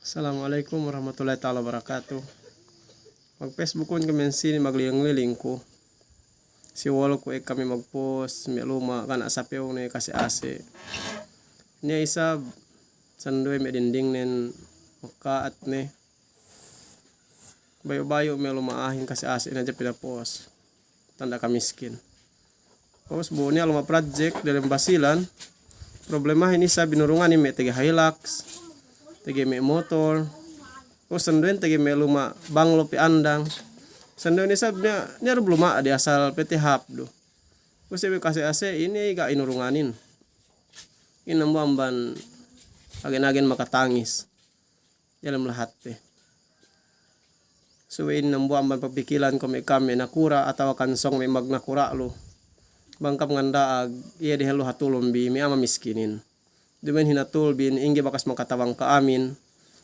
Assalamualaikum warahmatullahi taala wabarakatuh. Mag-Facebook ko kami sini magliling ko. Si walo ko kami mag-post may luma kana sa pew ni kasi ase. Niya isa sandoy may dinding nen makaat ne. Bayo-bayo may lumaahin kasi ase na dyan pinapost. Tanda ka miskin. Tapos buo niya luma project dalam basilan. Problema ini sa binurungan ni may tiga Hilux. Tagi may motor. O sandoin tagi may luma banglo pi andang. Sandoin isab niya luma di asal PT hap do. O sabi kasi ase ini ga inurunganin. Inamban agin-agin makatangis. Dalam lahat So inamban pagpikilan ko may kami nakura atawa kansong may magnakura lo. Bangkap ngandaag iya dihelo hatulom bi may ama miskinin. Dumen hinatul bin inggi bakas makatawang ka amin,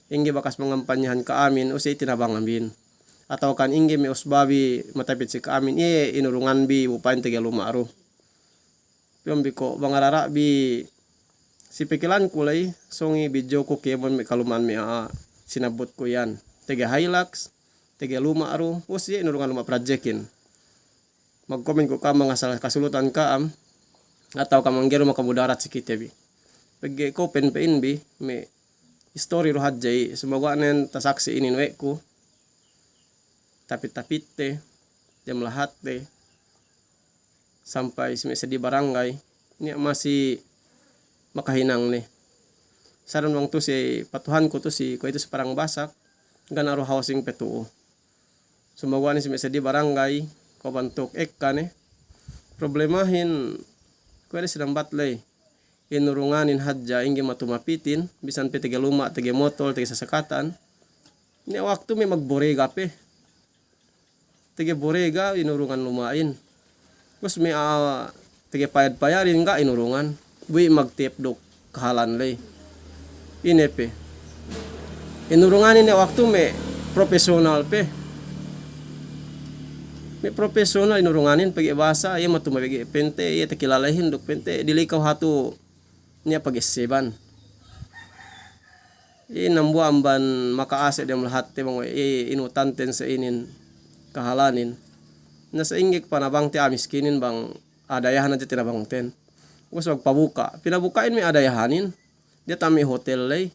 inggi bakas mangampanyahan ka amin o siya itinabang amin. Ataw kan inggi may usbabi matapit si ka amin, inurungan bi upain tiga lumaro. Piyombi ko bangarara bi si pikilan kulay songi video ko kemon may kaluman may sinabot ko yan. Tiga Hilux, tiga lumaro o siya inurungan luma projectin. Mag-comment ko ka mga kasulutan ka ataw ka manggero makamudarat si kitebi. Pag ko pen bi may story ro hadjay sumagawa nen tasaksi inin we ko tapit-tapit dem lahat sampai sa di barangay niya masih makahinang ni saron wang to si patuhan ko to si ko ito sa parang basak ganaro housing petuo sumagawa ni sa di barangay ko bantuk ekka ni problemahin ko rin silang batlay inurunganin hadja inggi matumapitin bisan pe tiga luma tiga motor tiga sasakatan ni waktu may magborega pe tiga borega inurungan lumain terus may tiga payad-payarin nga inurungan bui magtip dok kahalan lay inepe inurunganin ni waktu may profesional pe may profesional inurunganin pag-ibasa iya matumabigi pente iya takilalahin dok pente dilikaw hatu niya pag-isiban. Inambuamban makaase dem lahat te mga inutanten sa inin kahalanin. Nasa ingik panabang ti amiskinin bang adayahan na ti tinabangten. Kus magpabuka. Pinabukain may adayahanin. Di tami hotel lay.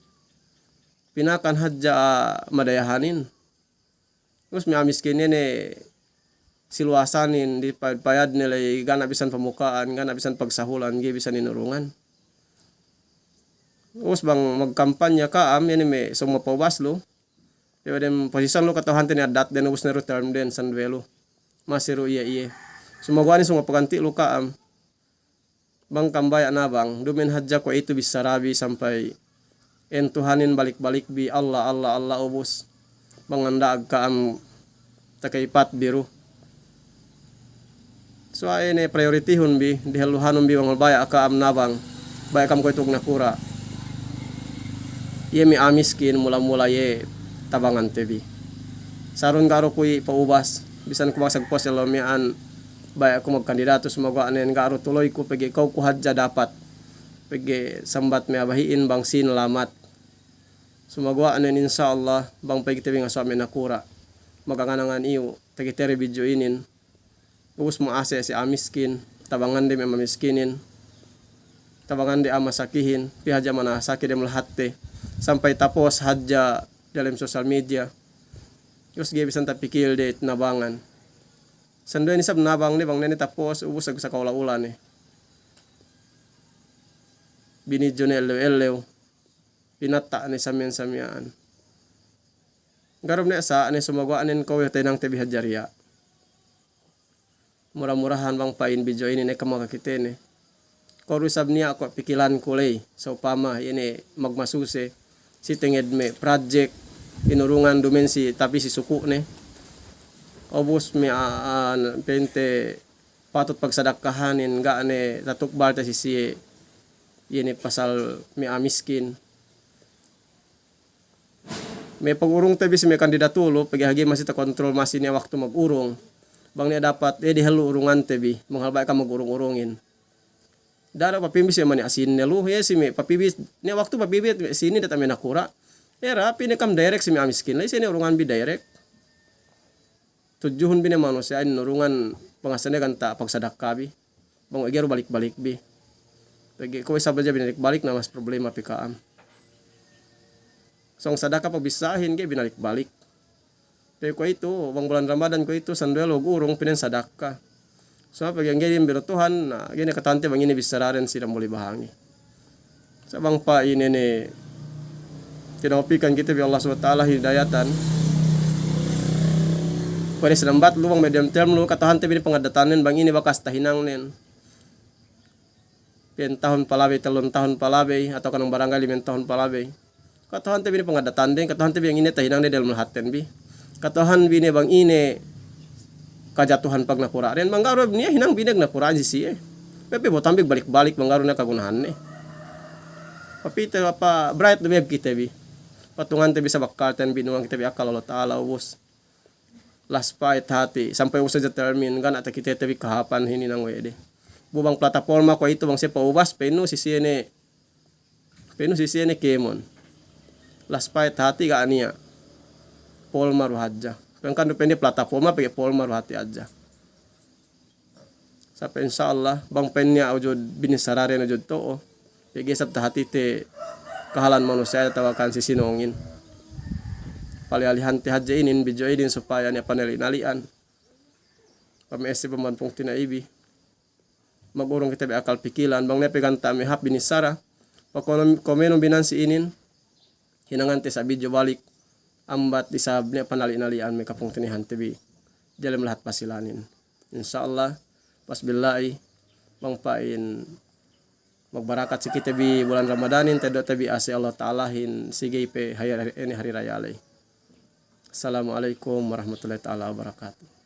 Pinakan hadja madayahanin. Kus may amiskinin siluasanin di payad nila gana bisan pamukaan, gana bisan pagsahulan, gibisan inurungan. Us bang magkampanya ka yan may sumapawaslo pero dem posisan lo katahan tin adat den us na term den sanduelo masiro iya sumagwani sumapaganti lo ka bang kambaya na bang dumen hadja ko ito bisarabi sampai entuhanin balik-balik bi Allah ubos mangandaag ka takaipat biru so ay ne priority hun bi dihaluhanon bi bang baya ka nabang baya kam ko itog nakura ye mi amiskin mula-mula ye tabangan tebi. Saron garo kuy paubas bisan ko magsagpos sa lomian baya ko magkandidato sumagawa nen garo tuloy ko pagi ikaw ko hadja dapat pagi sambat may abahiin bang sinalamat. Sumagawa nen insyaallah bang pagi tebi nga sa amin nakura. Maganganangan iyo tagitere video inin. Ubus mo ase si amiskin tabangan de may mamiskinin. Tabangan de amasakihin pihaja mana sakit dem lahat sampai tapos hadja dalam sosial media. Terus gibisan tapikil de nabangan. Sandoy ni sab nabang ni bang nani tapos ubus sa kaula-ulan ni. Binidyo ni elew pinata ni samyan. Garom ni asa ani sumagawa anin ko yote nang tebi hadjaria. Murah-murahan bang pain video ini ne kamakakite ni. Korusab niya ako pikilan kulay sa upama ini magmasuse si tinged me project inurungan dumen si tapi si suku ne obos me pente patut pagsadakahanin ga ne tatukbal ta si ini pasal me amiskin may pagurong tabi si may kandidatulo pagihagi masih ta kontrol masih niya waktu magurong bang niya dapat dihalu urungan tabi manghalbay ka magurong-urungin dara papibis ya mani asin nelu ya si me papibis ni waktu papibis sini data me nakura Era pinakam direct si miskin lai sini urungan bi direct. Tujuhun bi manusia ini urungan pengasane kanta pagsadaka bi. Bang igero balik-balik bi. Pagi ko isa baja binalik-balik na mas problema pikaam. So ang sadaka pabisahin ge binalik-balik. Pero ko itu bang bulan Ramadan ko itu sanduelo urung pinen sadaka. So pag ang gini birutuhan na gini katante bang ini bisararen sila muli bahangi. Sa bang pa ini ni kinapikan kita bi Allah SWT hidayatan. Pwede selambat lu bang medium term lu katahante bini pangadatanen bang ini bakas tahinang nen. Pian tahun palabay, 3 tahun palabay atau kanang barangay 5 tahun palabay. Katahante bini pangadatan din, katahante bini ini tahinang din dalam lahaten bi. Katahan bini bang ini kajatuhan pag nakura rin manggarob niya hinang binag nakura si siya pepe botambig balik-balik manggaro na kagunahan ni papita pa bright web kita bi patungan tabi sa bakkarten binuang kita bi akal Allah Ta'ala ubos last fight hati sampai usah determine kan ata kita tabi kahapan hini nang wede bubang plataforma ko ito bang siya paubas penu si siya ni kemon last fight hati ka aniya Paul Maruhadja. Kan depende plataforma pakai Paul Maruhati aja. Sampai insyaallah bang pennya ujud binisarare na jud to. Pigi sab hati te kahalan manusia tawakan si sinongin. Palialihan ti hadja inin video idin supaya niya panali-nalian. Pamesi pamantong tinaibi. Magurong kita be akal pikilan bang nepegan tami hap binisara. Pakono binansi inin hinangan te sa video balik ambat disab niya panali-nalian may kapong tinihan tibi dalam lahat pasilanin insyaallah pas billahi bang pain magbarakat si kita bi bulan Ramadanin tedo tabi asi Allah Ta'ala hin sige pe hari raya lay. Assalamualaikum warahmatullahi taala wabarakatuh.